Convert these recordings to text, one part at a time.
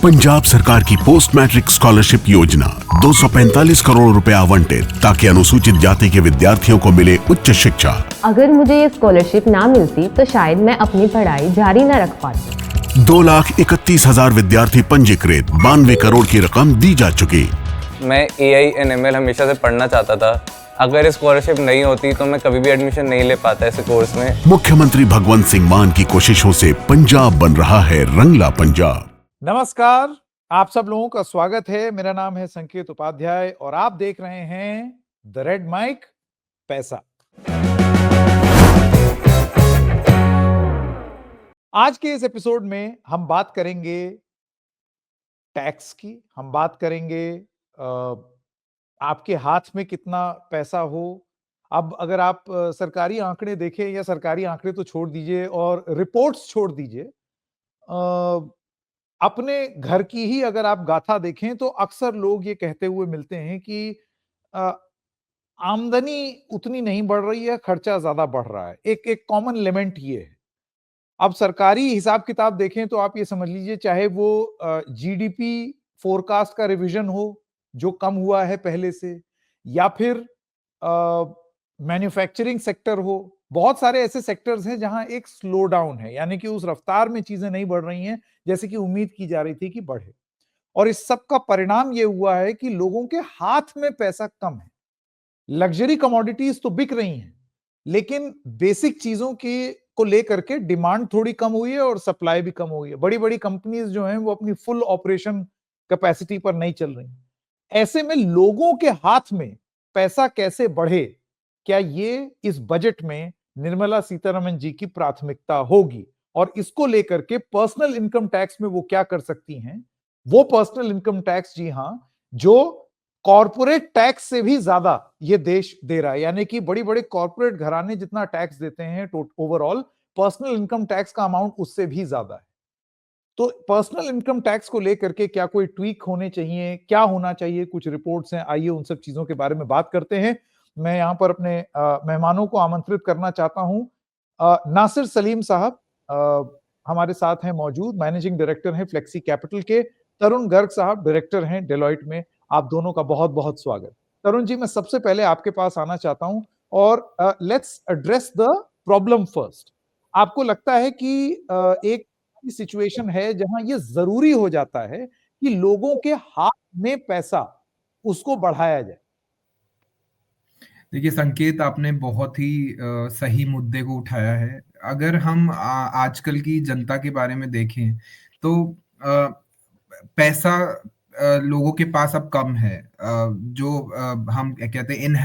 पंजाब सरकार की post matric scholarship योजना 245 करोड़ रुपए आवंटित ताकि अनुसूचित जाति के विद्यार्थियों को मिले उच्च शिक्षा। अगर मुझे ये स्कॉलरशिप ना मिलती तो शायद मैं अपनी पढ़ाई जारी न रख पाती। 2,31,000 विद्यार्थी पंजीकृत, 92 करोड़ की रकम दी जा चुकी। मैं AI/ML हमेशा से पढ़ना चाहता था। अगर स्कॉलरशिप नहीं होती तो मैं कभी भी एडमिशन नहीं ले पाता ऐसे कोर्स में। मुख्यमंत्री भगवंत सिंह मान की कोशिशों से पंजाब बन रहा है रंगला पंजाब। नमस्कार, आप सब लोगों का स्वागत है। मेरा नाम है संकेत उपाध्याय और आप देख रहे हैं द रेड माइक पैसा। आज के इस एपिसोड में हम बात करेंगे टैक्स की। हम बात करेंगे आपके हाथ में कितना पैसा हो। अब अगर आप सरकारी आंकड़े देखें, या सरकारी आंकड़े तो छोड़ दीजिए और रिपोर्ट्स छोड़ दीजिए, अपने घर की ही अगर आप गाथा देखें तो अक्सर लोग ये कहते हुए मिलते हैं कि आमदनी उतनी नहीं बढ़ रही है, खर्चा ज्यादा बढ़ रहा है। एक कॉमन एलिमेंट ये है। अब सरकारी हिसाब किताब देखें तो आप ये समझ लीजिए, चाहे वो जीडीपी फोरकास्ट का रिवीजन हो जो कम हुआ है पहले से, या फिर मैन्युफैक्चरिंग सेक्टर हो, बहुत सारे ऐसे सेक्टर्स हैं जहां एक स्लो डाउन है, यानी कि उस रफ्तार में चीजें नहीं बढ़ रही हैं जैसे कि उम्मीद की जा रही थी कि बढ़े। और इस सब का परिणाम ये हुआ है कि लोगों के हाथ में पैसा कम है। लग्जरी कमोडिटीज तो बिक रही हैं, लेकिन बेसिक चीजों के को लेकर के डिमांड थोड़ी कम हुई है और सप्लाई भी कम हुई है। बड़ी बड़ी कंपनीज जो हैं वो अपनी फुल ऑपरेशन कैपेसिटी पर नहीं चल रही। ऐसे में लोगों के हाथ में पैसा कैसे बढ़े, क्या ये इस बजट में निर्मला सीतारमण जी की प्राथमिकता होगी? और इसको लेकर के पर्सनल इनकम टैक्स में वो क्या कर सकती हैं? वो पर्सनल इनकम टैक्स, जी हां, जो कॉर्पोरेट टैक्स से भी ज्यादा ये देश दे रहा है। यानी कि बड़ी बड़ी कॉर्पोरेट घराने जितना टैक्स देते हैं ओवरऑल, पर्सनल इनकम टैक्स का अमाउंट उससे भी ज्यादा है। तो पर्सनल इनकम टैक्स को लेकर के क्या कोई ट्वीक होने चाहिए, क्या होना चाहिए? कुछ रिपोर्ट्स हैं, आइए उन सब चीजों के बारे में बात करते हैं। मैं यहां पर अपने मेहमानों को आमंत्रित करना चाहता हूं। नासिर सलीम साहब हमारे साथ हैं मौजूद, मैनेजिंग डायरेक्टर हैं फ्लेक्सी कैपिटल के। तरुण गर्ग साहब डायरेक्टर हैं डेलॉइट में। आप दोनों का बहुत बहुत स्वागत। तरुण जी, मैं सबसे पहले आपके पास आना चाहता हूं और let's address the problem first. आपको लगता है कि एक सिचुएशन है जहां ये जरूरी हो जाता है कि लोगों के हाथ में पैसा उसको बढ़ाया जाए? देखिए संकेत, आपने बहुत ही सही मुद्दे को उठाया है। अगर हम आजकल की जनता के बारे में देखें तो पैसा लोगों के पास अब कम है। जो हम क्या कहते हैं, इन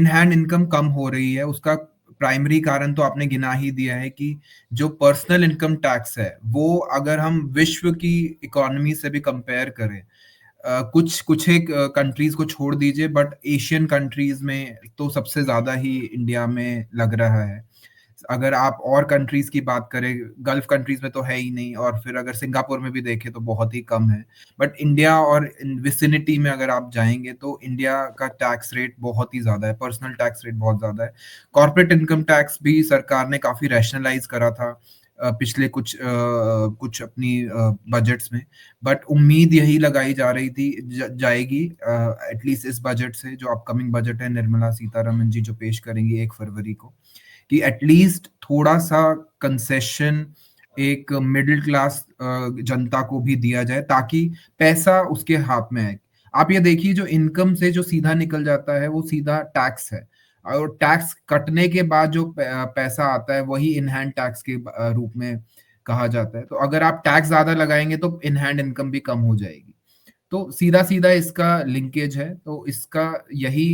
हैंड इनकम कम हो रही है। उसका प्राइमरी कारण तो आपने गिना ही दिया है कि जो पर्सनल इनकम टैक्स है वो, अगर हम विश्व की इकोनॉमी से भी कंपेयर करें, कुछ एक कंट्रीज को छोड़ दीजिए, बट एशियन कंट्रीज में तो सबसे ज्यादा ही इंडिया में लग रहा है। अगर आप और कंट्रीज की बात करें, गल्फ कंट्रीज में तो है ही नहीं, और फिर अगर सिंगापुर में भी देखें तो बहुत ही कम है। बट इंडिया और विसिनिटी में अगर आप जाएंगे तो इंडिया का टैक्स रेट बहुत ही ज्यादा है, पर्सनल टैक्स रेट बहुत ज्यादा है। कॉर्पोरेट इनकम टैक्स भी सरकार ने काफी रैशनलाइज करा था पिछले कुछ अपनी बजट्स में, बट उम्मीद यही लगाई जा रही थी जाएगी एटलीस्ट इस बजट से, जो अपकमिंग बजट है निर्मला सीतारमण जी जो पेश करेंगी 1 फरवरी को, कि एटलीस्ट थोड़ा सा कंसेशन एक मिडिल क्लास जनता को भी दिया जाए ताकि पैसा उसके हाथ में आए। आप ये देखिए, जो इनकम से जो सीधा निकल जाता है वो सीधा टैक्स है, और टैक्स कटने के बाद जो पैसा आता है वही इन हैंड टैक्स के रूप में कहा जाता है। तो अगर आप टैक्स ज्यादा लगाएंगे तो इन हैंड इनकम भी कम हो जाएगी। तो सीधा सीधा इसका लिंकेज है। तो इसका यही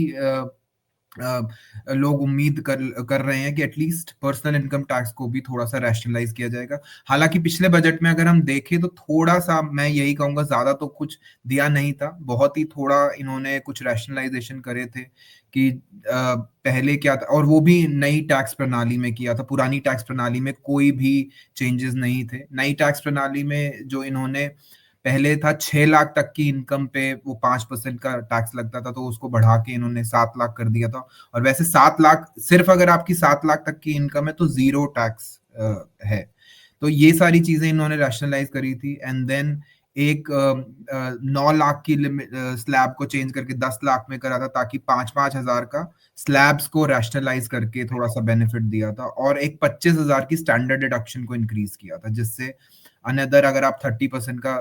लोग उम्मीद कर रहे हैं कि एटलीस्ट पर्सनल इनकम टैक्स को भी थोड़ा सा रैशनलाइज किया जाएगा। हालांकि पिछले बजट में अगर हम देखें तो थोड़ा सा, मैं यही कहूंगा, ज्यादा तो कुछ दिया नहीं था, बहुत ही थोड़ा इन्होंने कुछ रैशनलाइजेशन करे थे कि पहले क्या था, और वो भी नई टैक्स प्रणाली में किया था। पुरानी टैक्स प्रणाली में कोई भी चेंजेस नहीं थे। नई टैक्स प्रणाली में जो इन्होंने, पहले था 6 लाख तक की इनकम पे वो 5% का टैक्स लगता था, तो उसको बढ़ा के इन्होंने 7 लाख कर दिया था। और वैसे 7 लाख, सिर्फ अगर आपकी 7 लाख तक की इनकम है तो जीरो टैक्स है। तो ये सारी चीजें इन्होंने रैशनलाइज करी थी। एंड देन एक 9 लाख की स्लैब को चेंज करके 10 लाख में करा था, ताकि 5-5 हजार का स्लैब्स को रैशनलाइज करके थोड़ा सा बेनिफिट दिया था, और एक 25,000 की स्टैंडर्ड डिडक्शन को इंक्रीज किया था, जिससे अनदर अगर आप 30% का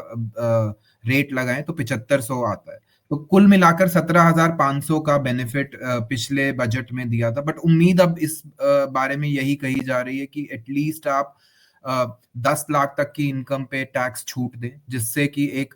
रेट लगाएं तो 7500 आता है। तो कुल मिलाकर 17,500 का बेनिफिट पिछले बजट में दिया था। बट उम्मीद अब इस बारे में यही कही जा रही है कि एटलीस्ट आप 10 लाख तक की इनकम पे टैक्स छूट दें, जिससे कि एक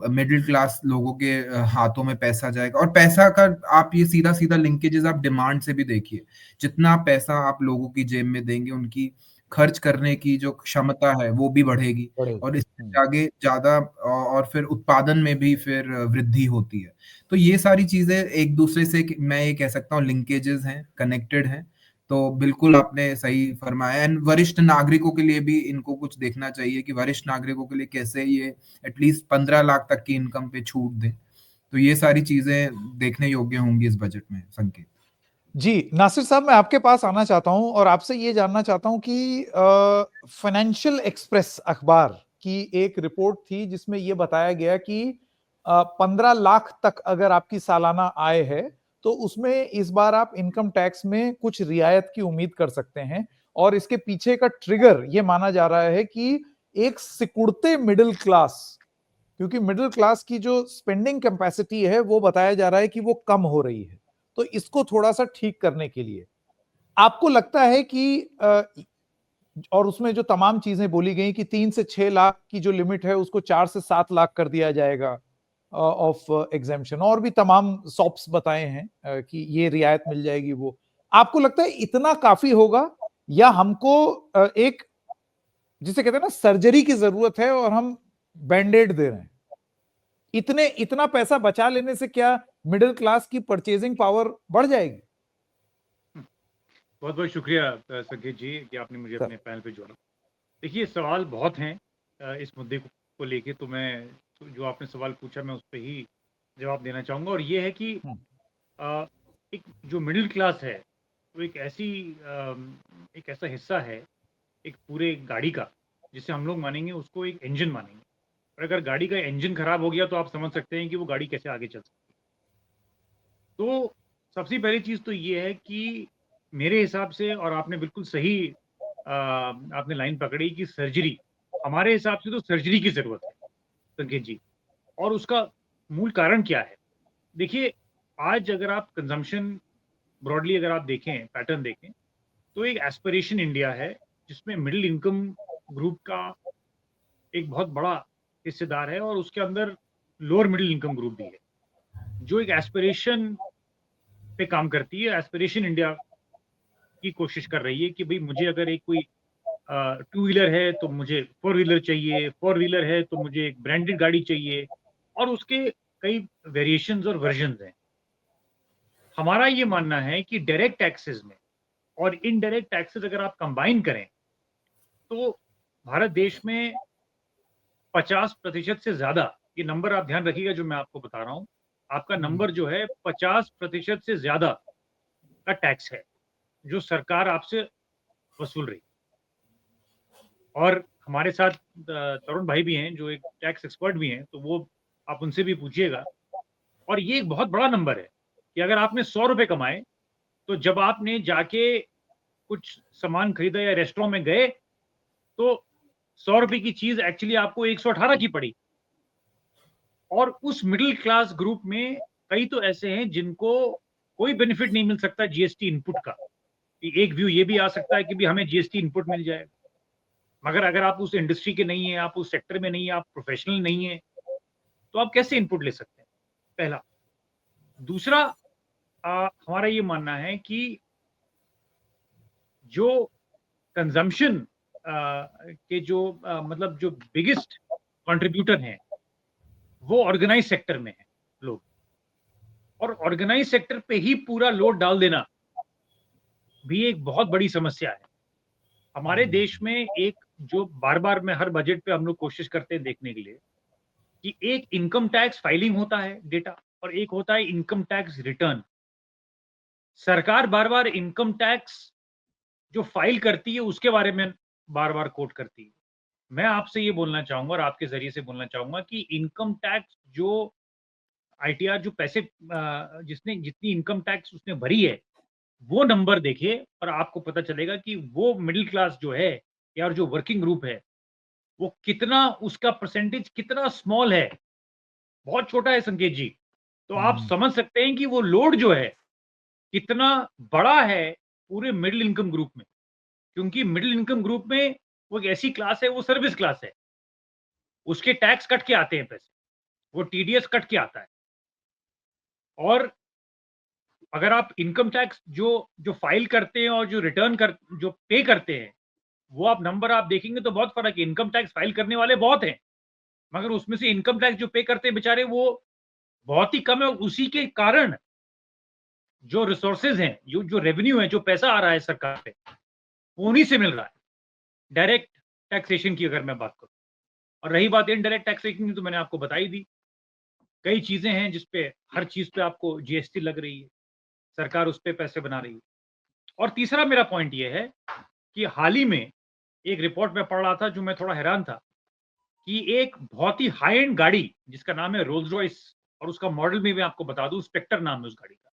मिडिल क्लास लोगों के हाथों में पैसा जाएगा। और पैसा का आप ये सीधा सीधा लिंकेजेस आप डिमांड से भी देखिए, जितना पैसा आप लोगों की जेब में देंगे, उनकी खर्च करने की जो क्षमता है वो भी बढ़ेगी, और इससे आगे ज्यादा और फिर उत्पादन में भी फिर वृद्धि होती है। तो ये सारी चीजें एक दूसरे से मैं ये कह सकता हूँ लिंकेजेस हैं, कनेक्टेड हैं। तो बिल्कुल आपने सही फरमाया। एंड वरिष्ठ नागरिकों के लिए भी इनको कुछ देखना चाहिए कि वरिष्ठ नागरिकों के लिए कैसे ये एटलीस्ट 15 लाख तक की इनकम पे छूट दें। तो ये सारी चीजें देखने योग्य होंगी इस बजट में। संकेत जी, नासिर साहब, मैं आपके पास आना चाहता हूं और आपसे ये जानना चाहता हूं कि फाइनेंशियल एक्सप्रेस अखबार की एक रिपोर्ट थी जिसमें यह बताया गया कि 15 लाख तक अगर आपकी सालाना आय है तो उसमें इस बार आप इनकम टैक्स में कुछ रियायत की उम्मीद कर सकते हैं। और इसके पीछे का ट्रिगर यह माना जा रहा है कि एक सिकुड़ते मिडिल क्लास, क्योंकि मिडिल क्लास की जो स्पेंडिंग कैपेसिटी है वो बताया जा रहा है कि वो कम हो रही है, तो इसको थोड़ा सा ठीक करने के लिए आपको लगता है कि और उसमें जो तमाम चीजें बोली गई कि 3 से 6 लाख की जो लिमिट है उसको 4 से 7 लाख कर दिया जाएगा ऑफ एग्जेम्पशन, और भी तमाम सॉप्स बताए हैं कि ये रियायत मिल जाएगी, वो आपको लगता है इतना काफी होगा, या हमको एक जिसे कहते हैं ना सर्जरी की जरूरत है और हम बैंडेड दे रहे हैं? इतना पैसा बचा लेने से क्या मिडिल क्लास की परचेजिंग पावर बढ़ जाएगी? बहुत बहुत शुक्रिया संकेत जी कि आपने मुझे अपने पैनल पे जोड़ा। देखिए, सवाल बहुत हैं इस मुद्दे को लेके, तो मैं जो आपने सवाल पूछा मैं उस पर ही जवाब देना चाहूँगा। और ये है कि एक जो मिडिल क्लास है वो एक ऐसा हिस्सा है एक पूरे गाड़ी का, जिसे हम लोग मानेंगे उसको एक इंजन मानेंगे। और अगर गाड़ी का इंजन खराब हो गया तो आप समझ सकते हैं कि वो गाड़ी कैसे आगे चल सकती है। तो सबसे पहली चीज़ तो ये है कि मेरे हिसाब से, और आपने बिल्कुल सही आपने लाइन पकड़ी कि सर्जरी, हमारे हिसाब से तो सर्जरी की ज़रूरत है संकेत जी। और उसका मूल कारण क्या है? देखिए, आज अगर आप कंजम्पशन ब्रॉडली अगर आप देखें, पैटर्न देखें, तो एक एस्पिरेशन इंडिया है जिसमें मिडिल इनकम ग्रुप का एक बहुत बड़ा हिस्सेदार है, और उसके अंदर लोअर मिडिल इनकम ग्रुप भी है, जो एक एस्पिरेशन पे काम करती है। एस्पिरेशन इंडिया की कोशिश कर रही है कि भाई मुझे अगर एक कोई 2 व्हीलर है तो मुझे 4 व्हीलर चाहिए, 4 व्हीलर है तो मुझे एक ब्रांडेड गाड़ी चाहिए, और उसके कई वेरिएशंस और वर्जन्स हैं। हमारा ये मानना है कि डायरेक्ट टैक्सेस में और इनडायरेक्ट टैक्सेस अगर आप कंबाइन करें तो भारत देश में 50% से ज्यादा, ये नंबर आप ध्यान रखिएगा जो मैं आपको बता रहा हूं, आपका नंबर जो है 50% से ज्यादा का टैक्स है जो सरकार आपसे वसूल रही। और हमारे साथ तरुण भाई भी हैं जो एक टैक्स एक्सपर्ट भी हैं, तो वो आप उनसे भी पूछिएगा। और ये एक बहुत बड़ा नंबर है कि अगर आपने 100 रुपए कमाए तो जब आपने जाके कुछ सामान खरीदा या रेस्टोरेंट में गए तो 100 रुपए की चीज एक्चुअली आपको 118 की पड़ी। और उस मिडिल क्लास ग्रुप में कई तो ऐसे हैं जिनको कोई बेनिफिट नहीं मिल सकता जीएसटी इनपुट का। एक व्यू ये भी आ सकता है कि भी हमें जीएसटी इनपुट मिल जाएगा, मगर अगर आप उस इंडस्ट्री के नहीं है, आप उस सेक्टर में नहीं है, आप प्रोफेशनल नहीं है, तो आप कैसे इनपुट ले सकते हैं? पहला। दूसरा, हमारा ये मानना है कि जो कंजम्पशन के जो मतलब जो बिगेस्ट कंट्रीब्यूटर हैं वो ऑर्गेनाइज सेक्टर में है लोग, और ऑर्गेनाइज सेक्टर पे ही पूरा लोड डाल देना भी एक बहुत बड़ी समस्या है। हमारे देश में एक जो बार बार में हर बजट पे हम लोग कोशिश करते हैं देखने के लिए कि एक इनकम टैक्स फाइलिंग होता है डेटा, और एक होता है इनकम टैक्स रिटर्न। सरकार बार बार इनकम टैक्स जो फाइल करती है उसके बारे में बार बार कोट करती है। मैं आपसे ये बोलना चाहूंगा और आपके जरिए से बोलना चाहूंगा कि इनकम टैक्स जो आईटीआर जो पैसे जिसने जितनी इनकम टैक्स उसने भरी है वो नंबर देखिए और आपको पता चलेगा कि वो मिडिल क्लास जो है या जो वर्किंग ग्रुप है वो कितना उसका परसेंटेज कितना स्मॉल है, बहुत छोटा है संकेत जी। तो आप समझ सकते हैं कि वो लोड जो है कितना बड़ा है पूरे मिडिल इनकम ग्रुप में, क्योंकि मिडिल इनकम ग्रुप में वो एक ऐसी क्लास है, वो सर्विस क्लास है, उसके टैक्स कट के आते हैं पैसे, वो टीडीएस कट के आता है। और अगर आप इनकम टैक्स जो जो फाइल करते हैं और जो रिटर्न कर जो पे करते हैं वो आप नंबर आप देखेंगे तो बहुत फर्क है। इनकम टैक्स फाइल करने वाले बहुत हैं, मगर उसमें से इनकम टैक्स जो पे करते हैं बेचारे वो बहुत ही कम है। और उसी के कारण जो रिसोर्सेज हैं, जो रेवेन्यू है, जो पैसा आ रहा है सरकार पे, वो उन्हीं से मिल रहा है, डायरेक्ट टैक्सेशन की अगर मैं बात करूं। और रही बात इनडायरेक्ट टैक्सेशन की, तो मैंने आपको बताई दी, कई चीजें हैं जिसपे हर चीज पे आपको जीएसटी लग रही है, सरकार उस पे पैसे बना रही है। और तीसरा मेरा पॉइंट ये है कि हाल ही में एक रिपोर्ट में पढ़ रहा था जो मैं थोड़ा हैरान था कि एक बहुत ही हाई एंड गाड़ी जिसका नाम है रोल्स रॉयस, और उसका मॉडल भी मैं आपको बता दूं, स्पेक्टर नाम है उस गाड़ी का।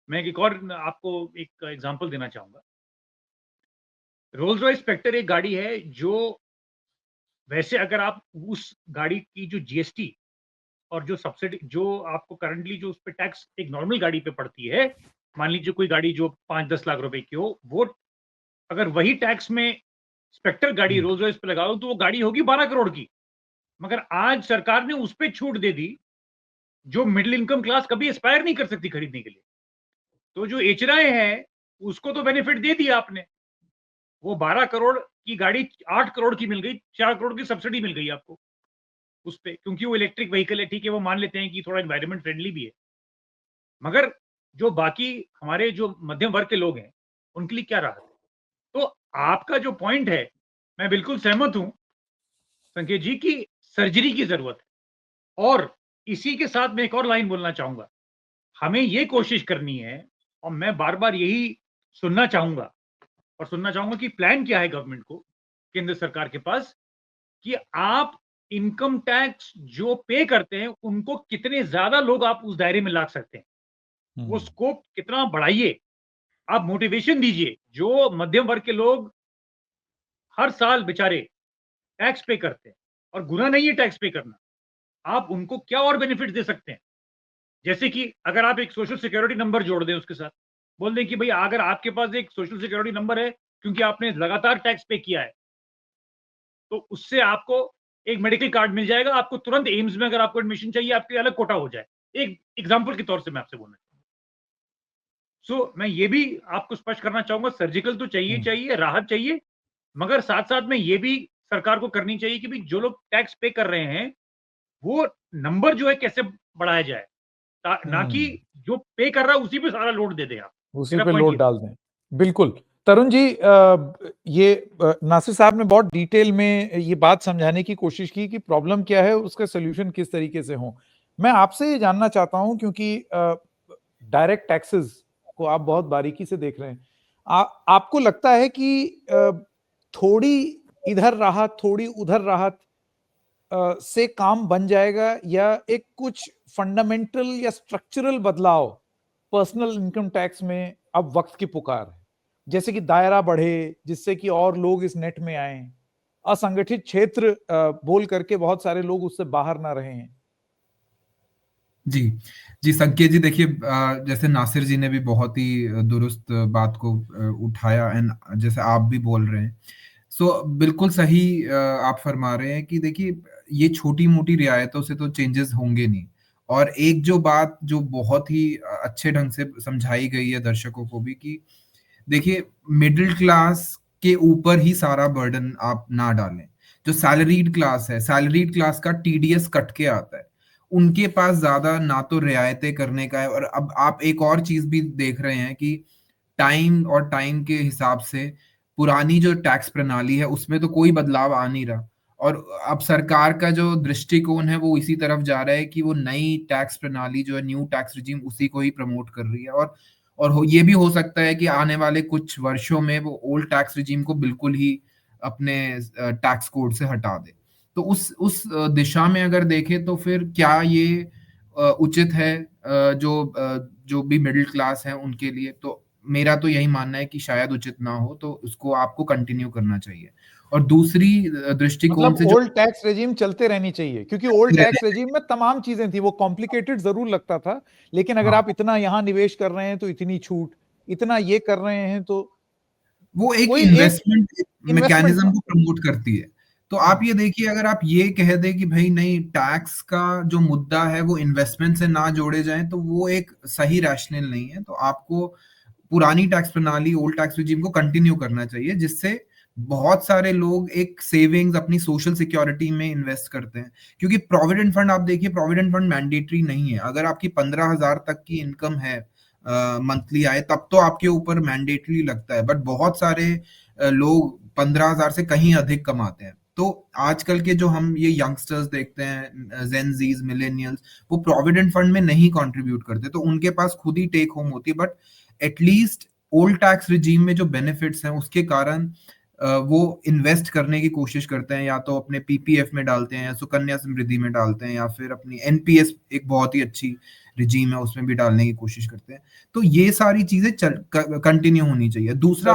मैं एक और आपको एक एग्जांपल देना चाहूंगा। रोल्स रॉयस स्पेक्टर एक गाड़ी है जो, वैसे अगर आप उस गाड़ी की जो जीएसटी और जो सब्सिडी जो आपको करंटली जो उस पर टैक्स एक नॉर्मल गाड़ी पे पड़ती है, मान लीजिए कोई गाड़ी जो 5-10 लाख रुपए की हो, वो अगर वही टैक्स में स्पेक्टर गाड़ी रोल्स रॉयस पे लगाओ तो वो गाड़ी होगी 12 करोड़ की। मगर आज सरकार ने उस पर छूट दे दी जो मिडिल इनकम क्लास कभी एस्पायर नहीं कर सकती खरीदने के लिए। तो जो एचआरआई है उसको तो बेनिफिट दे दिया आपने, वो 12 करोड़ की गाड़ी 8 करोड़ की मिल गई, 4 करोड़ की सब्सिडी मिल गई आपको उस पे, क्योंकि वो इलेक्ट्रिक व्हीकल है। ठीक है, वो मान लेते हैं कि थोड़ा एनवायरमेंट फ्रेंडली भी है, मगर जो बाकी हमारे जो मध्यम वर्ग के लोग हैं उनके लिए क्या राहत है? तो आपका जो पॉइंट है, मैं बिल्कुल सहमत हूं संकेत जी की सर्जरी की जरूरत है। और इसी के साथ मैं एक और लाइन बोलना चाहूंगा, हमें ये कोशिश करनी है, और मैं बार बार यही सुनना चाहूंगा और सुनना चाहूंगा कि प्लान क्या है गवर्नमेंट को, केंद्र सरकार के पास, कि आप इनकम टैक्स जो पे करते हैं उनको कितने ज्यादा लोग आप उस दायरे में ला सकते हैं, वो स्कोप कितना बढ़ाइए। आप मोटिवेशन दीजिए, जो मध्यम वर्ग के लोग हर साल बेचारे टैक्स पे करते हैं और गुनाह नहीं है टैक्स पे करना, आप उनको क्या और बेनिफिट दे सकते हैं। जैसे कि अगर आप एक सोशल सिक्योरिटी नंबर जोड़ दें, उसके साथ बोल दें कि भाई अगर आपके पास एक सोशल सिक्योरिटी नंबर है क्योंकि आपने लगातार टैक्स पे किया है, तो उससे आपको एक मेडिकल कार्ड मिल जाएगा, आपको तुरंत एम्स में अगर आपको एडमिशन चाहिए आपके अलग कोटा हो जाए। एक एग्जाम्पल के तौर से मैं आपसे बोलना चाहूंगा। सो मैं ये भी आपको स्पष्ट करना चाहूंगा, सर्जिकल तो चाहिए, राहत चाहिए, मगर साथ साथ में ये भी सरकार को करनी चाहिए कि भाई जो लोग टैक्स पे कर रहे हैं वो नंबर जो है कैसे बढ़ाया जाए, ना कि जो पे कर रहा है उसी पे सारा लोड दे दें आप। उसी मेरा पे point लोड ये डाल दें। बिल्कुल। तरुण जी, नासिर साहब ने बहुत डिटेल में ये बात समझाने की कोशिश की कि प्रॉब्लम क्या है और उसका सोल्यूशन किस तरीके से हो। मैं आपसे ये जानना चाहता हूं, क्योंकि डायरेक्ट टैक्सेस को आप बहुत बारीकी से देख रहे हैं, आपको लगता है कि थोड़ी इधर राहत थोड़ी उधर राहत से काम बन जाएगा, या एक कुछ फंडामेंटल या स्ट्रक्चरल बदलाव पर्सनल इनकम टैक्स में अब वक्त की पुकार है, जैसे कि दायरा बढ़े जिससे कि और लोग इस नेट में आए, असंगठित क्षेत्र बोल करके बहुत सारे लोग उससे बाहर ना रहे हैं। जी जी संकेत जी, देखिए जैसे नासिर जी ने भी बहुत ही दुरुस्त बात को उठाया, एंड जैसे आप भी बोल रहे हैं, सो बिल्कुल सही आप फरमा रहे हैं कि देखिए ये छोटी मोटी रियायतों से तो चेंजेस होंगे नहीं। और एक जो बात जो बहुत ही अच्छे ढंग से समझाई गई है दर्शकों को भी, कि देखिए मिडिल क्लास के ऊपर ही सारा बर्डन आप ना डालें। जो सैलरीड क्लास है, सैलरीड क्लास का टीडीएस कट के आता है, उनके पास ज्यादा ना तो रियायतें करने का है। और अब आप एक और चीज भी देख रहे हैं कि टाइम के हिसाब से पुरानी जो टैक्स प्रणाली है उसमें तो कोई बदलाव आ नहीं रहा, और अब सरकार का जो दृष्टिकोण है वो इसी तरफ जा रहा है कि वो नई टैक्स प्रणाली जो है, न्यू टैक्स रिजीम, उसी को ही प्रमोट कर रही है। ये भी हो सकता है कि आने वाले कुछ वर्षों में वो ओल्ड टैक्स रिजीम को बिल्कुल ही अपने टैक्स कोड से हटा दे। तो उस दिशा में अगर देखें तो फिर क्या ये उचित है जो भी मिडिल क्लास है उनके लिए? तो मेरा तो यही मानना है कि शायद उचित ना हो, तो उसको आपको कंटिन्यू करना चाहिए। और दूसरी दृष्टिकोण मतलब से जो ओल्ड टैक्स रेजिम चलते रहनी चाहिए, क्योंकि ओल्ड टैक्स रेजिम में तमाम चीजें थी, वो कॉम्प्लिकेटेड जरूर लगता था, लेकिन अगर हाँ, आप इतना यहाँ निवेश कर रहे हैं तो इतनी छूट, इतना ये कर रहे हैं तो वो एक कोई एक इन्वेस्टमेंट इन्वेस्टमेंट मैकेनिज्म था। को प्रमोट करती है। तो आप ये देखिए, अगर आप ये कह दें कि भाई नहीं, टैक्स का जो मुद्दा है वो इन्वेस्टमेंट से ना जोड़े जाएं, तो वो एक सही रैशनल नहीं है। तो आपको पुरानी टैक्स प्रणाली, ओल्ड टैक्स रिजीम को कंटिन्यू करना चाहिए, जिससे बहुत सारे लोग एक सेविंग्स अपनी सोशल सिक्योरिटी में इन्वेस्ट करते हैं। क्योंकि प्रोविडेंट फंड, आप देखिए, प्रोविडेंट फंड मैंडेटरी नहीं है। अगर आपकी 15,000 तक की इनकम है मंथली आए, तब तो आपके ऊपर मैंडेटरी लगता है। बट बहुत सारे लोग 15,000 से कहीं अधिक कमाते हैं। तो आजकल के जो हम ये यंगस्टर्स देखते हैं, जेनजीज, मिलेनियल्स, वो प्रोविडेंट फंड में नहीं कंट्रीब्यूट करते, तो उनके पास खुद ही टेक होम होती है। But at least old tax regime में जो बेनिफिट्स हैं उसके कारण वो इन्वेस्ट करने की कोशिश करते हैं, या तो अपने पीपीएफ में डालते हैं, या सुकन्या समृद्धि में डालते हैं, या फिर अपनी एनपीएस एक बहुत ही अच्छी रिजीम है उसमें भी डालने की कोशिश करते हैं। तो ये सारी चीजें कंटिन्यू होनी चाहिए। दूसरा,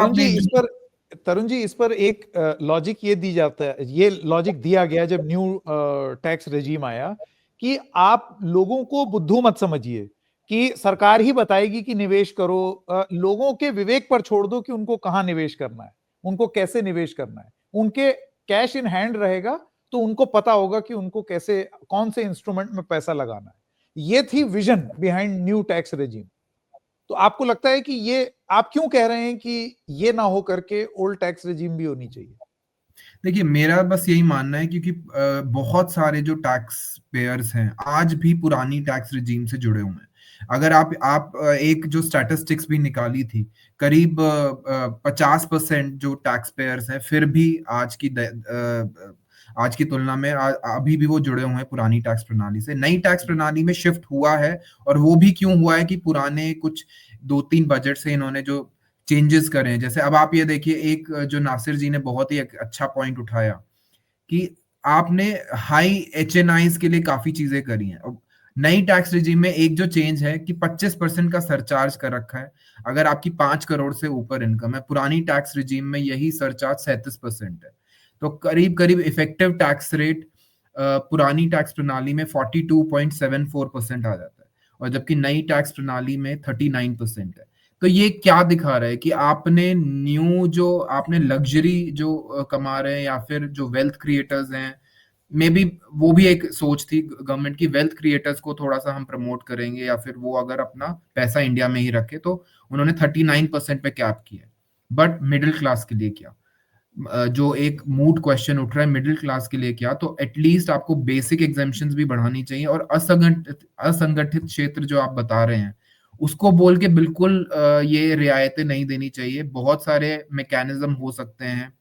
तरुण जी, इस पर एक लॉजिक ये दी जाता है, ये लॉजिक दिया गया जब न्यू टैक्स रेजीम आया, कि आप लोगों को बुद्धू मत समझिए, कि सरकार ही बताएगी कि निवेश करो, लोगों के विवेक पर छोड़ दो कि उनको कहाँ निवेश करना है, उनको कैसे निवेश करना है। उनके कैश इन हैंड रहेगा तो उनको पता होगा कि उनको कैसे, कौन से इंस्ट्रूमेंट में पैसा लगाना है। ये थी vision behind new tax regime. तो आपको लगता है कि ये, आप क्यों कह रहे हैं कि ये ना हो करके ओल्ड टैक्स रेजीम भी होनी चाहिए? देखिए, मेरा बस यही मानना है, क्योंकि बहुत सारे जो टैक्स पेयर्स हैं आज भी पुरानी टैक्स रिजीम से जुड़े हुए हैं। अगर आप एक जो स्टैटिस्टिक्स भी निकाली थी, करीब 50% जो टैक्स पेयर्स हैं फिर भी आज की तुलना में अभी भी वो जुड़े हुए हैं पुरानी टैक्स प्रणाली से। नई टैक्स प्रणाली में शिफ्ट हुआ है, और वो भी क्यों हुआ है कि पुराने कुछ 2-3 बजट से इन्होंने जो चेंजेस करे हैं। जैसे अब आप ये देखिए, एक जो नासिर जी ने बहुत ही अच्छा पॉइंट उठाया कि आपने हाई एचएनआईज के लिए काफी चीजें करी हैं। अब नई टैक्स रिजीम में एक जो चेंज है कि 25% का सरचार्ज कर रखा है अगर आपकी 5 करोड़ से ऊपर इनकम है। पुरानी टैक्स रिजीम में यही सरचार्ज 37% है। तो करीब करीब इफेक्टिव टैक्स रेट पुरानी टैक्स प्रणाली में 42.74% आ जाता है, और जबकि नई टैक्स प्रणाली में 39% है। तो ये क्या दिखा रहा है कि आपने जो आपने लग्जरी जो कमा रहे हैं, या फिर जो वेल्थ क्रिएटर्स हैं, मे बी वो भी एक सोच थी गवर्नमेंट की, वेल्थ क्रिएटर्स को थोड़ा सा हम प्रमोट करेंगे, या फिर वो अगर अपना पैसा इंडिया में ही रखे, तो उन्होंने 39% पे कैप किया। बट मिडिल क्लास के लिए क्या? जो एक मूड क्वेश्चन उठ रहा है, मिडिल क्लास के लिए क्या? तो एटलीस्ट आपको बेसिक एग्जेम्पशंस भी बढ़ानी चाहिए, और असंगठित क्षेत्र जो आप बता रहे हैं उसको बोल के बिल्कुल ये रियायतें नहीं देनी चाहिए। बहुत सारे मैकेनिज्म हो सकते हैं।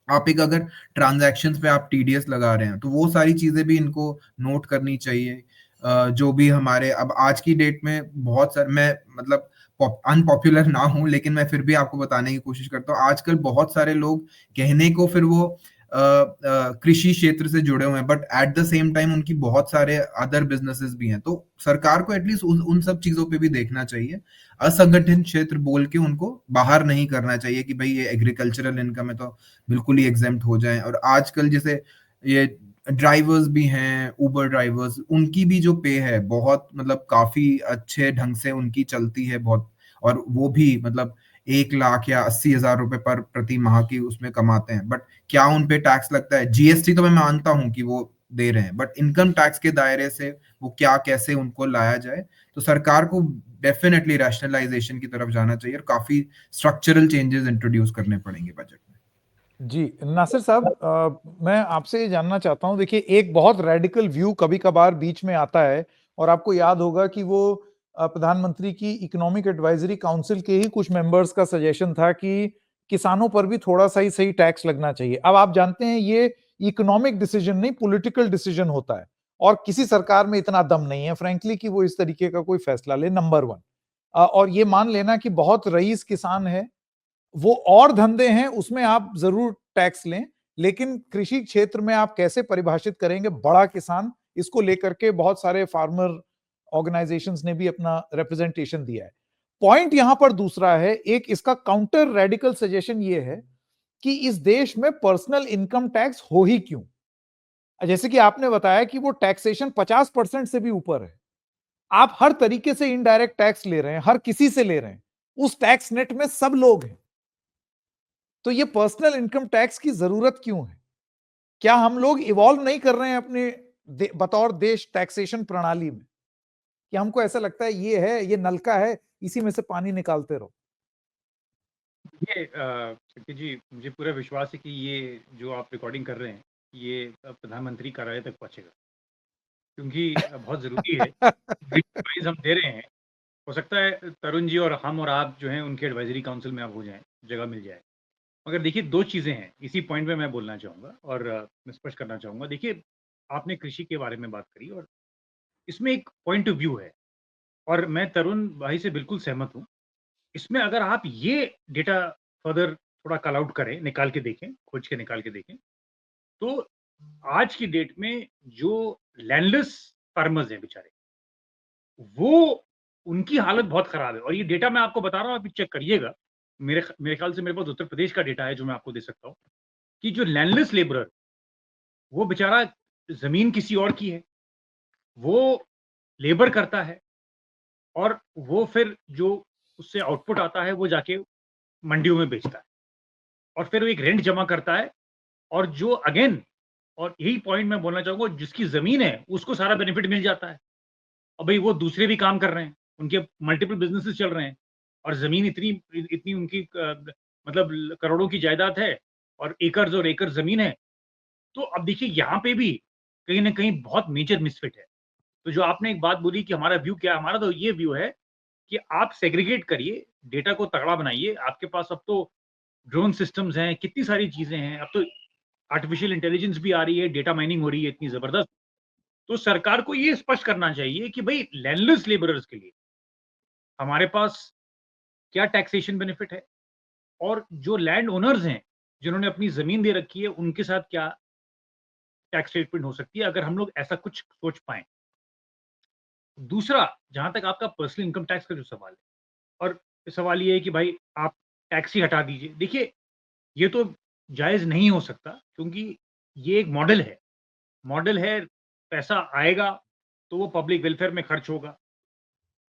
आप एक अगर ट्रांजैक्शंस पे आप टीडीएस लगा रहे हैं, तो वो सारी चीजें भी इनको नोट करनी चाहिए। जो भी हमारे अब आज की डेट में बहुत सारे, मैं मतलब अनपॉपुलर ना हूं, लेकिन मैं फिर भी आपको बताने की कोशिश करता हूँ। आजकल बहुत सारे लोग कहने को फिर वो कृषि क्षेत्र से जुड़े हुए हैं, but at the same time उनकी बहुत सारे अदर बिजनेसेस भी हैं। तो सरकार को एटलीस्ट उन सब चीजों पे भी देखना चाहिए। असंगठित क्षेत्र बोल के उनको बाहर नहीं करना चाहिए कि भाई ये एग्रीकल्चरल इनकम है तो बिल्कुल ही एग्जेम्प्ट हो जाए। और आजकल जैसे ये ड्राइवर्स भी हैं, उबर ड्राइवर्स, उनकी भी जो पे है बहुत, मतलब काफी अच्छे ढंग से उनकी चलती है बहुत, और वो भी मतलब 1 लाख या 80,000 रुपए पर प्रति माह की उसमें कमाते हैं। बट क्या उन पे टैक्स लगता है? जीएसटी तो मैं मानता हूं कि वो दे रहे हैं, बट इनकम टैक्स के दायरे से वो क्या, कैसे उनको लाया जाए? तो सरकार को डेफिनेटली रैशनलाइजेशन की तरफ जाना चाहिए, और काफी स्ट्रक्चरल चेंजेस इंट्रोड्यूस करने पड़ेंगे बजट में। जी नासिर साहब, मैं आपसे ये जानना चाहता हूं, देखिए एक बहुत रेडिकल व्यू कभी कभार बीच में आता है, और आपको याद होगा कि वो प्रधानमंत्री की इकोनॉमिक एडवाइजरी काउंसिल के ही कुछ मेंबर्स का सजेशन था कि किसानों पर भी थोड़ा सा ही सही टैक्स लगना चाहिए। अब आप जानते हैं ये इकोनॉमिक डिसीजन नहीं, पॉलिटिकल डिसीजन होता है, और किसी सरकार में इतना दम नहीं है फ्रैंकली कि वो इस तरीके का कोई फैसला ले, नंबर 1। और ये मान लेना कि बहुत रईस किसान है, वो और धंधे हैं उसमें आप जरूर टैक्स लें, लेकिन कृषि क्षेत्र में आप कैसे परिभाषित करेंगे बड़ा किसान, इसको लेकर के बहुत सारे फार्मर ऑर्गेनाइजेशंस ने भी अपना रिप्रेजेंटेशन दिया है। पॉइंट यहां पर दूसरा है, एक इसका काउंटर रेडिकल सजेशन ये है कि इस देश में पर्सनल इनकम टैक्स हो ही क्यों। जैसे कि आपने बताया कि वो टैक्सेशन 50% से भी ऊपर है, आप हर तरीके से इनडायरेक्ट टैक्स ले रहे हैं, हर किसी से ले रहे हैं, उस टैक्स नेट में सब लोग हैं, तो ये पर्सनल इनकम टैक्स की जरूरत क्यों है? क्या हम लोग इवॉल्व नहीं कर रहे हैं अपने बतौर देश टैक्सेशन प्रणाली में, कि हमको ऐसा लगता है ये है, ये नलका है, इसी में से पानी निकालते रहो? ये शक्ति जी, मुझे पूरा विश्वास है कि ये जो आप रिकॉर्डिंग कर रहे हैं, ये प्रधानमंत्री कार्यालय तक पहुंचेगा, क्योंकि बहुत जरूरी है। एडवाइस हम दे रहे हैं, हो सकता है तरुण जी और हम और आप जो हैं उनके एडवाइजरी काउंसिल में आप हो जाएं, जगह मिल जाए। मगर देखिए, दो चीज़ें हैं इसी पॉइंट पे मैं बोलना चाहूँगा और मैं स्पष्ट करना चाहूँगा। देखिए, आपने कृषि के बारे में बात करी और इसमें एक पॉइंट ऑफ व्यू है और मैं तरुण भाई से बिल्कुल सहमत हूँ। इसमें अगर आप ये डेटा फर्दर थोड़ा कॉल आउट करें, निकाल के देखें, खोज के निकाल के देखें, तो आज की डेट में जो लैंडलेस फार्मर्स हैं बेचारे, वो उनकी हालत बहुत खराब है और ये डेटा मैं आपको बता रहा हूँ, आप चेक करिएगा। मेरे ख्याल से मेरे पास उत्तर प्रदेश का डेटा है जो मैं आपको दे सकता हूँ, कि जो लैंडलेस लेबरर, वो बेचारा ज़मीन किसी और की है, वो लेबर करता है और वो फिर जो उससे आउटपुट आता है, वो जाके मंडियों में बेचता है और फिर वो एक रेंट जमा करता है और जो अगेन और यही पॉइंट मैं बोलना चाहूँगा, जिसकी ज़मीन है, उसको सारा बेनिफिट मिल जाता है। अब भई वो दूसरे भी काम कर रहे हैं, उनके मल्टीपल बिज़नेसेस चल रहे हैं और ज़मीन इतनी इतनी उनकी मतलब करोड़ों की जायदाद है और एकर्स और एकड़ ज़मीन है। तो अब देखिए, यहाँ पे भी कहीं न कहीं बहुत मेजर मिसफिट है। तो जो आपने एक बात बोली कि हमारा व्यू क्या है, हमारा तो ये व्यू है कि आप सेग्रीगेट करिए, डेटा को तगड़ा बनाइए। आपके पास अब तो ड्रोन सिस्टम्स हैं, कितनी सारी चीज़ें हैं। अब तो आर्टिफिशियल इंटेलिजेंस भी आ रही है, डेटा माइनिंग हो रही है इतनी ज़बरदस्त। तो सरकार को ये स्पष्ट करना चाहिए कि भई लैंडलेस लेबरर्स के लिए हमारे पास क्या टैक्सेशन बेनिफिट है और जो लैंड ओनर्स हैं, जिन्होंने अपनी ज़मीन दे रखी है, उनके साथ क्या टैक्स ट्रीटमेंट हो सकती है, अगर हम लोग ऐसा कुछ सोच पाएँ। दूसरा, जहाँ तक आपका पर्सनल इनकम टैक्स का जो सवाल है और सवाल ये है कि भाई आप टैक्स ही हटा दीजिए। देखिए, ये तो जायज़ नहीं हो सकता, क्योंकि ये एक मॉडल है। मॉडल है, पैसा आएगा तो वो पब्लिक वेलफेयर में खर्च होगा।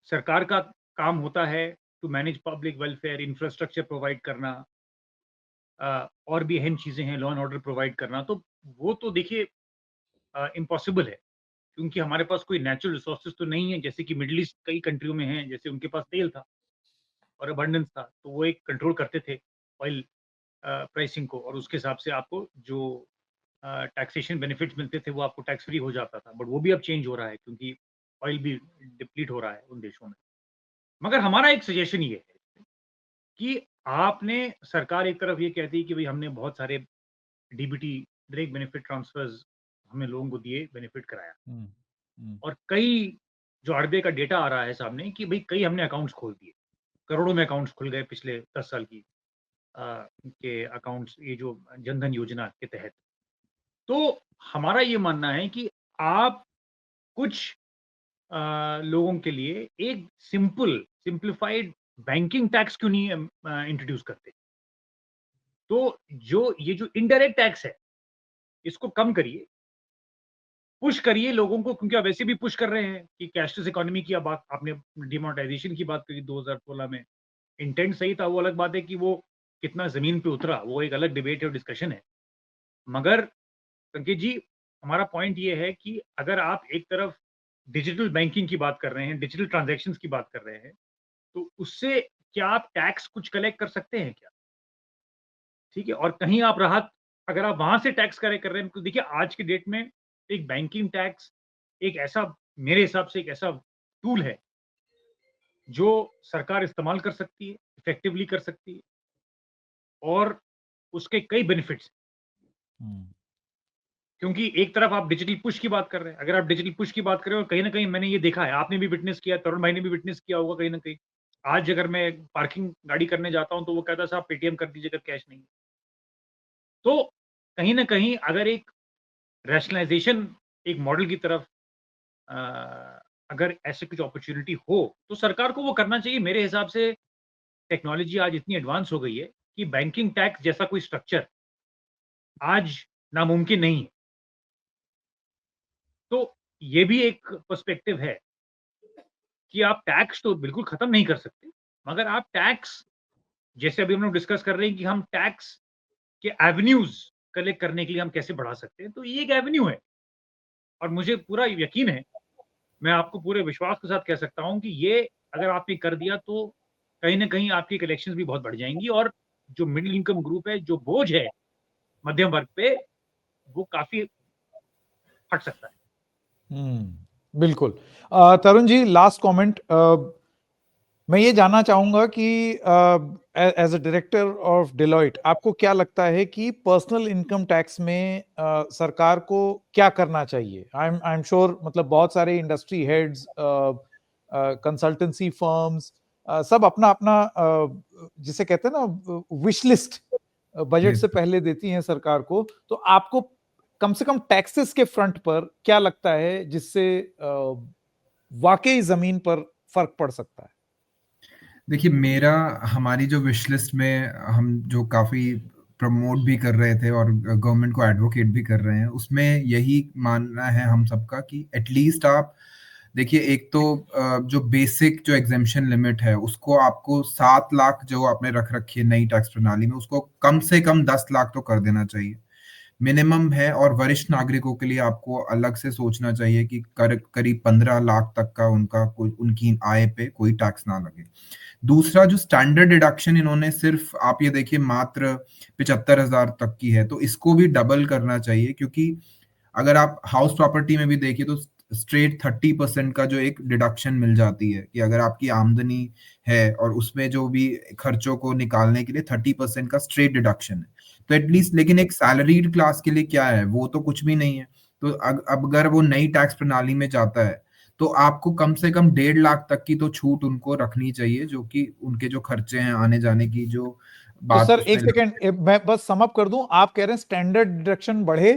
सरकार का काम होता है to manage public welfare, infrastructure provide करना, और भी अहम चीज़ें हैं, लॉ एंड ऑर्डर प्रोवाइड करना। तो वो तो देखिए इम्पॉसिबल है, क्योंकि हमारे पास कोई नेचुरल रिसोर्सेज़ तो नहीं है, जैसे कि मिडल ईस्ट कई कंट्रियों में हैं, जैसे उनके पास तेल था और अबंडेंस था, तो वो एक कंट्रोल करते थे ऑयल प्राइसिंग को और उसके हिसाब से आपको जो टैक्सेशन बेनिफिट्स मिलते थे, वो आपको टैक्स फ्री हो जाता था। बट वो भी अब चेंज हो रहा है, क्योंकि ऑयल भी डिप्लीट हो रहा है उन देशों में। मगर हमारा एक सजेशन ये है कि आपने सरकार एक तरफ ये कहती है कि भई हमने बहुत सारे डीबीटी, डायरेक्ट बेनिफिट ट्रांसफर्स हमने लोगों को दिए, बेनिफिट कराया और कई जो आरबीआई का डेटा आ रहा है सामने कि भई कई हमने अकाउंट्स खोल दिए। करोड़ों में अकाउंट्स खुल गए पिछले 10 साल की के अकाउंट्स, ये जो जनधन योजना के तहत। तो हमारा ये मानना है कि आप कुछ लोगों के लिए एक सिंप्लीफाइड बैंकिंग टैक्स क्यों नहीं इंट्रोड्यूस करते? तो जो ये जो इनडायरेक्ट टैक्स है, इसको कम करिए, पुश करिए लोगों को, क्योंकि आप वैसे भी पुश कर रहे हैं कि कैशलेस इकोनॉमी की अब बात आपने डिमोनेटाइजेशन की बात करी 2016 में। इंटेंट सही था, वो अलग बात है कि वो कितना ज़मीन पे उतरा, वो एक अलग डिबेट है और डिस्कशन है। मगर संकेत जी, हमारा पॉइंट ये है कि अगर आप एक तरफ डिजिटल बैंकिंग की बात कर रहे हैं, डिजिटल ट्रांज़ैक्शंस की बात कर रहे हैं, तो उससे क्या आप टैक्स कुछ कलेक्ट कर सकते हैं क्या? ठीक है? और कहीं आप राहत, अगर आप वहाँ से टैक्स कलेक्ट कर रहे हैं, तो देखिए आज की डेट में एक बैंकिंग टैक्स एक ऐसा, मेरे हिसाब से एक ऐसा टूल है, जो सरकार इस्तेमाल कर सकती है, इफ़ेक्टिवली कर सकती है और उसके कई बेनिफिट्स हैं। क्योंकि एक तरफ आप डिजिटल पुश की बात कर रहे हैं, अगर आप डिजिटल पुश की बात कर रहे हो, कहीं न कहीं मैंने ये देखा है, आपने भी विटनेस किया, तरुण भाई ने भी विटनेस किया होगा कहीं न कहीं। आज अगर मैं पार्किंग गाड़ी करने जाता हूँ, तो वो कहता है साहब पेटीएम कर दीजिएगा, कैश नहीं है। तो कहीं ना कहीं अगर एक रैशनलाइजेशन एक मॉडल की तरफ अ, अगर ऐसे कुछ अपॉर्चुनिटी हो तो सरकार को वो करना चाहिए। मेरे हिसाब से टेक्नोलॉजी आज इतनी एडवांस हो गई है कि बैंकिंग टैक्स जैसा कोई स्ट्रक्चर आज नामुमकिन नहीं है। तो ये भी एक पर्सपेक्टिव है कि आप टैक्स तो बिल्कुल खत्म नहीं कर सकते, मगर आप टैक्स जैसे अभी हम लोग डिस्कस कर रहे हैं कि हम टैक्स के एवेन्यूज कलेक्ट करने के लिए हम कैसे बढ़ा सकते हैं, तो ये एक एवेन्यू है और मुझे पूरा यकीन है, मैं आपको पूरे विश्वास के साथ कह सकता हूँ कि ये अगर आपने कर दिया तो कहीं न कहीं आपकी कलेक्शंस भी बहुत बढ़ जाएँगी और जो मिडल इनकम ग्रुप है, जो बोझ है मध्यम वर्ग पे, वो काफ़ी हट सकता है। बिल्कुल। Tarun ji, last comment. मैं ये जानना चाहूंगा कि as a director of Deloitte आपको क्या लगता है कि पर्सनल इनकम टैक्स में सरकार को क्या करना चाहिए? आई एम श्योर, मतलब बहुत सारे इंडस्ट्री हेड्स, कंसल्टेंसी फर्म्स, सब अपना अपना जिसे कहते हैं ना विश लिस्ट बजट से पहले देती हैं सरकार को। तो आपको कम से कम टैक्सेस के फ्रंट पर क्या लगता है जिससे वाकई जमीन पर फर्क पड़ सकता है? देखिए, मेरा हमारी जो विश लिस्ट में हम जो काफ़ी प्रमोट भी कर रहे थे और गवर्नमेंट को एडवोकेट भी कर रहे हैं, उसमें यही मानना है हम सबका कि एटलीस्ट आप देखिए, एक तो जो बेसिक जो एग्जेम्पशन लिमिट है, उसको आपको 7 लाख जो आपने रख रखी है नई टैक्स प्रणाली में, उसको कम से कम 10 लाख तो कर देना चाहिए। मिनिमम है। और वरिष्ठ नागरिकों के लिए आपको अलग से सोचना चाहिए कि करीब 15 लाख तक का उनका कोई उनकी आय पे कोई टैक्स ना लगे। दूसरा, जो स्टैंडर्ड डिडक्शन इन्होंने सिर्फ आप ये देखिए मात्र 75,000 तक की है, तो इसको भी डबल करना चाहिए, क्योंकि अगर आप हाउस प्रॉपर्टी में भी देखिए तो स्ट्रेट 30% का जो एक डिडक्शन मिल जाती है कि अगर आपकी आमदनी है और उसमें जो भी खर्चों को निकालने के लिए 30% का स्ट्रेट डिडक्शन है, तो एटलीस्ट। लेकिन एक सैलरीड क्लास के लिए क्या है, वो तो कुछ भी नहीं है। तो अब अगर वो नई टैक्स प्रणाली में जाता है तो आपको कम से कम 1.5 लाख तक की तो छूट उनको रखनी चाहिए, जो कि उनके जो खर्चे हैं आने जाने की जो तो बात सर उसमें एक सेकेंड, मैं बस सम अप कर दूं। आप कह रहे हैं स्टैंडर्ड डिडक्शन बढ़े,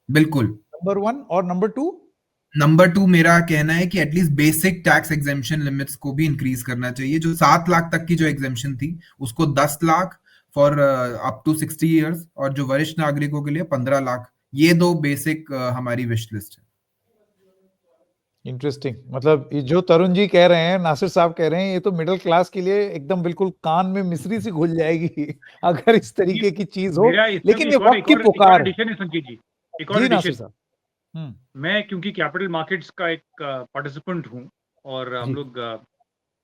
बिल्कुल। नंबर 1, और नंबर 2? नंबर 2, मेरा कहना है कि at least basic tax exemption limits को भी इंक्रीज करना चाहिए। जो 7 लाख तक की जो एग्जेम्पशन थी, उसको 10 lakh for up to 60 years, और जो वरिष्ठ नागरिकों के लिए 15 लाख। ये दो बेसिक हमारी विश लिस्ट है। इंटरेस्टिंग। मतलब ये जो तरुण जी कह रहे हैं, नासिर साहब कह रहे हैं, ये तो मिडिल क्लास के लिए एकदम बिल्कुल कान में मिश्री सी घुल जाएगी अगर इस ये तरीके की चीज हो। मेरा इसमें भी लेकिन ये वक्त की एक और पुकार है। एडिशन है संकेत जी, एक और जी नासिर एडिशन। साहब। मैं क्योंकि कैपिटल मार्केट्स का एक पार्टिसिपेंट हूँ और हम जी। लोग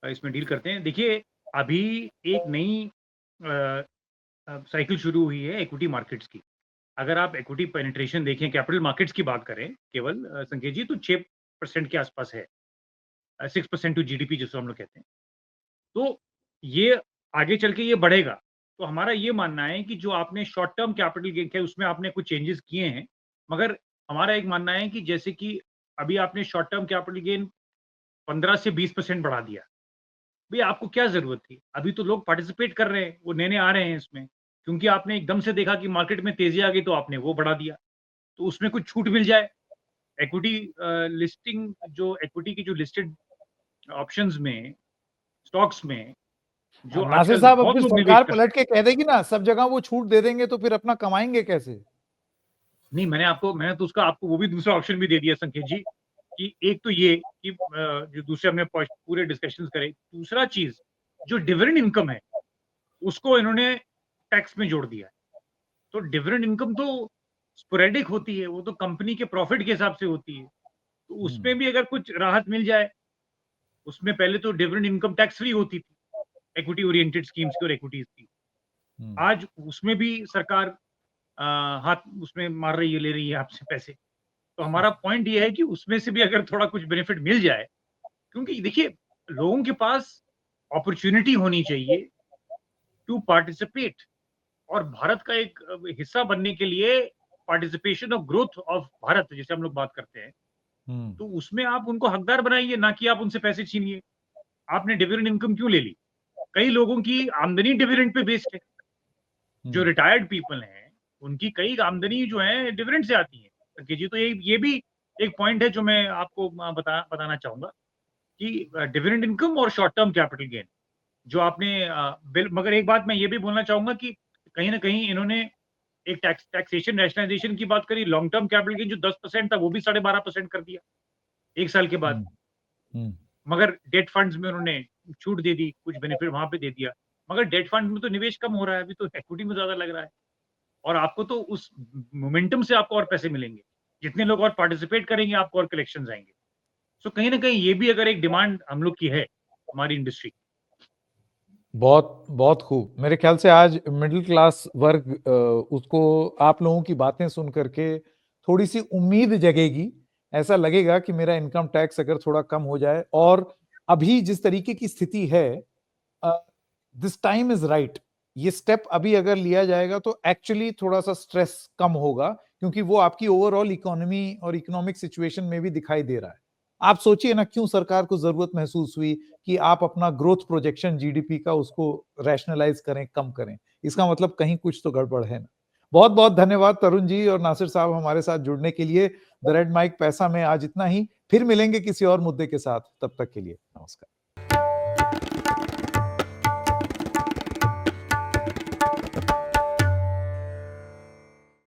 इसमें डील करते हैं। देखिए, अभी एक नई साइकिल शुरू हुई है इक्विटी मार्केट्स की। अगर आप इक्विटी पेनिट्रेशन देखें, कैपिटल मार्केट्स की बात करें केवल संकेत जी, तो 6% के आसपास है। 6% टू जीडीपी जिसको हम लोग कहते हैं। तो ये आगे चल के ये बढ़ेगा। तो हमारा ये मानना है कि जो आपने शॉर्ट टर्म कैपिटल गेन किया, उसमें आपने कुछ चेंजेस किए हैं। मगर हमारा एक मानना है कि जैसे कि अभी आपने शॉर्ट टर्म कैपिटल गेन 15 से 20% बढ़ा दिया। भई आपको क्या ज़रूरत थी? अभी तो लोग पार्टिसिपेट कर रहे हैं, वो नए-नए आ रहे हैं इसमें। क्योंकि आपने एकदम से देखा कि मार्केट में तेज़ी आ गई तो आपने वो बढ़ा दिया। तो उसमें कुछ छूट मिल जाए। इक्विटी लिस्टिंग जो इक्विटी की जो लिस्टेड ऑप्शंस में, स्टॉक्स में जो नासिर आजकल साहब, अब बहुत फिर लोग निवेश सरकार कर रहे पलट हैं। के कह देगी ना सब जगह वो छूट दे देंगे, तो फिर अपना कमाएंगे कैसे? नहीं, मैंने तो उसका आपको वो भी दूसरा ऑप्शन भी दे दिया संकेत जी, कि एक तो ये कि जो दूसरे हमने पूरे डिस्कशंस करे। दूसरा चीज़, जो डिविडेंड इनकम है, उसको इन्होंने टैक्स में जोड़ दिया है। तो डिविडेंड इनकम तो स्पोरेडिक होती है, वो तो कंपनी के प्रॉफिट के हिसाब से होती है। तो उसमें भी अगर कुछ राहत मिल जाए, उसमें पहले तो डिविडेंड इनकम टैक्स फ्री होती थी, इक्विटी ओरिएंटेड स्कीम्स की और इक्विटीज़ की। आज उसमें भी सरकार हाथ उसमें मार रही है, ले रही है आपसे पैसे। तो हमारा पॉइंट ये है कि उसमें से भी अगर थोड़ा कुछ बेनिफिट मिल जाए, क्योंकि देखिए, लोगों के पास अपॉर्च्युनिटी होनी चाहिए टू पार्टिसिपेट, और भारत का एक हिस्सा बनने के लिए participation of growth of Bharat जिसे हम लोग बात करते हैं, तो उसमें आप उनको हकदार बनाइए, ना कि आप उनसे पैसे छीनिए। आपने डिविडेंड इनकम क्यों ले ली? कई लोगों की आमदनी डिविडेंड पे बेस्ड है। जो रिटायर्ड पीपल हैं उनकी कई आमदनी जो है डिविडेंड से आती है संकेत जी। तो ये भी एक पॉइंट है जो मैं आपको बताना चाहूंगा कि डिविडेंड इनकम और शॉर्ट टर्म कैपिटल गेन जो आपने मगर एक बात मैं ये भी बोलना चाहूंगा कि कहीं ना कहीं इन्होंने एक टैक्सेशन रैशनलाइजेशन की बात करी, लॉन्ग टर्म कैपिटल गेन जो 10% था वो भी 12.5% कर दिया एक साल के बाद। मगर डेट फंड्स में उन्होंने छूट दे दी, कुछ बेनिफिट वहां पे दे दिया, मगर डेट फंड में तो निवेश कम हो रहा है, अभी तो इक्विटी में ज्यादा लग रहा है और आपको तो उस मोमेंटम से आपको और पैसे मिलेंगे, जितने लोग और पार्टिसिपेट करेंगे आपको और कलेक्शंस आएंगे। सो कहीं ना कहीं ये भी अगर एक डिमांड हम लोग की है हमारी इंडस्ट्री। बहुत बहुत खूब। मेरे ख्याल से आज मिडिल क्लास वर्ग उसको आप लोगों की बातें सुन करके थोड़ी सी उम्मीद जगेगी। ऐसा लगेगा कि मेरा इनकम टैक्स अगर थोड़ा कम हो जाए, और अभी जिस तरीके की स्थिति है, दिस टाइम इज राइट। ये स्टेप अभी अगर लिया जाएगा तो एक्चुअली थोड़ा सा स्ट्रेस कम होगा, क्योंकि वो आपकी ओवरऑल इकोनॉमी और इकोनॉमिक सिचुएशन में भी दिखाई दे रहा है। आप सोचिए ना, क्यों सरकार को जरूरत महसूस हुई कि आप अपना ग्रोथ प्रोजेक्शन जीडीपी का उसको रैशनलाइज करें, कम करें। इसका मतलब कहीं कुछ तो गड़बड़ है ना। बहुत बहुत धन्यवाद तरुण जी और नासिर साहब हमारे साथ जुड़ने के लिए। द रेड माइक पैसा में आज इतना ही, फिर मिलेंगे किसी और मुद्दे के साथ, तब तक के लिए नमस्कार।